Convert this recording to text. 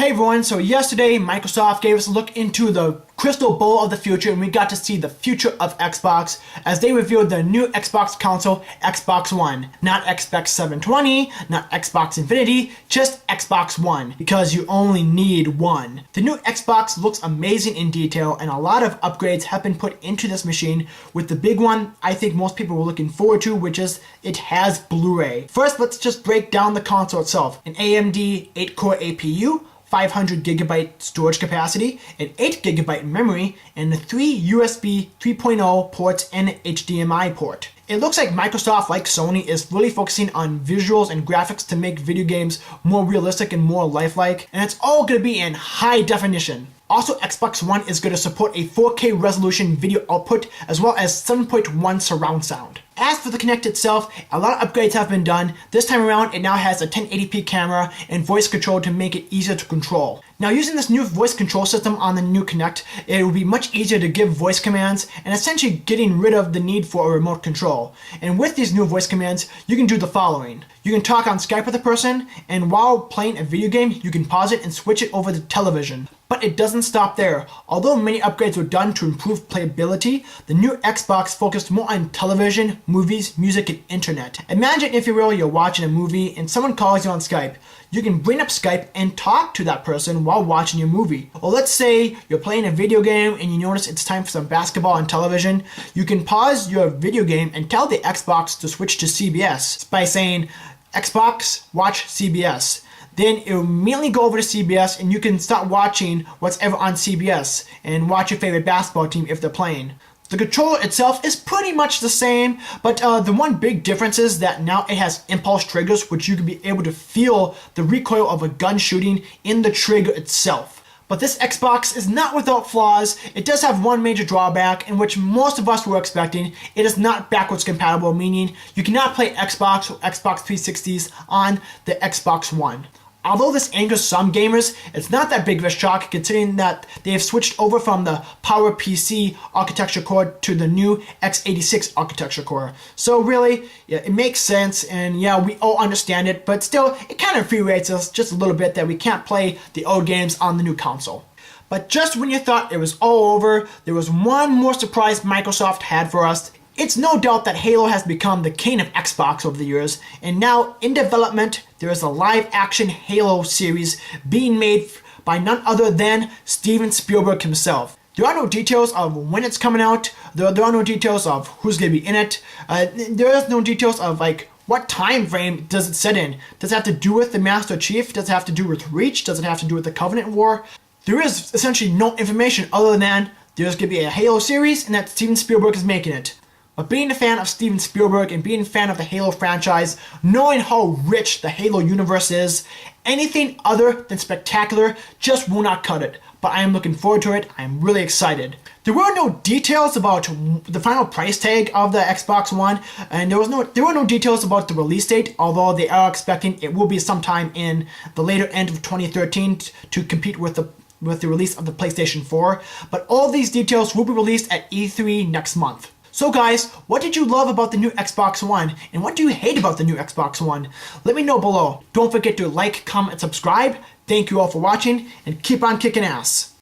Hey everyone, so yesterday Microsoft gave us a look into the crystal ball of the future and we got to see the future of Xbox as they revealed the new Xbox console, Xbox One. Not Xbox 720, not Xbox Infinity, just Xbox One, because you only need one. The new Xbox looks amazing in detail and a lot of upgrades have been put into this machine, with the big one I think most people were looking forward to, which is it has Blu-ray. First, let's just break down the console itself. An AMD 8-core APU, 500GB storage capacity, an 8GB memory, and 3 USB 3.0 ports and HDMI port. It looks like Microsoft, like Sony, is really focusing on visuals and graphics to make video games more realistic and more lifelike, and it's all going to be in high definition. Also, Xbox One is going to support a 4K resolution video output as well as 7.1 surround sound. As for the Kinect itself, a lot of upgrades have been done. This time around, it now has a 1080p camera and voice control to make it easier to control. Now, using this new voice control system on the new Kinect, it will be much easier to give voice commands and essentially getting rid of the need for a remote control. And with these new voice commands, you can do the following. You can talk on Skype with a person, and while playing a video game, you can pause it and switch it over to television. But it doesn't stop there. Although many upgrades were done to improve playability, the new Xbox focused more on television, movies, music, and internet. Imagine, if you will, you're watching a movie and someone calls you on Skype. You can bring up Skype and talk to that person while watching your movie. Or let's say you're playing a video game and you notice it's time for some basketball on television. You can pause your video game and tell the Xbox to switch to CBS by saying, Xbox, watch CBS. Then it will immediately go over to CBS and you can start watching what's ever on CBS and watch your favorite basketball team if they're playing. The controller itself is pretty much the same, but the one big difference is that now it has impulse triggers, which you can be able to feel the recoil of a gun shooting in the trigger itself. But this Xbox is not without flaws. It does have one major drawback, in which most of us were expecting. It is not backwards compatible, meaning you cannot play Xbox or Xbox 360s on the Xbox One. Although this angers some gamers, it's not that big of a shock considering that they have switched over from the PowerPC architecture core to the new x86 architecture core. So really, yeah, it makes sense, and yeah, we all understand it, but still, it kind of infuriates us just a little bit that we can't play the old games on the new console. But just when you thought it was all over, there was one more surprise Microsoft had for us. It's no doubt that Halo has become the king of Xbox over the years, and now in development there is a live-action Halo series being made by none other than Steven Spielberg himself. There are no details of when it's coming out, there are no details of who's going to be in it, there is no details of what time frame does it set in. Does it have to do with the Master Chief? Does it have to do with Reach? Does it have to do with the Covenant War? There is essentially no information other than there's going to be a Halo series and that Steven Spielberg is making it. But being a fan of Steven Spielberg and being a fan of the Halo franchise, knowing how rich the Halo universe is, anything other than spectacular just will not cut it. But I am looking forward to it. I am really excited. There were no details about the final price tag of the Xbox One, and there were no details about the release date, although they are expecting it will be sometime in the later end of 2013 to compete with the release of the PlayStation 4. But all these details will be released at E3 next month. So guys, what did you love about the new Xbox One, and what do you hate about the new Xbox One? Let me know below. Don't forget to like, comment, and subscribe. Thank you all for watching, and keep on kicking ass.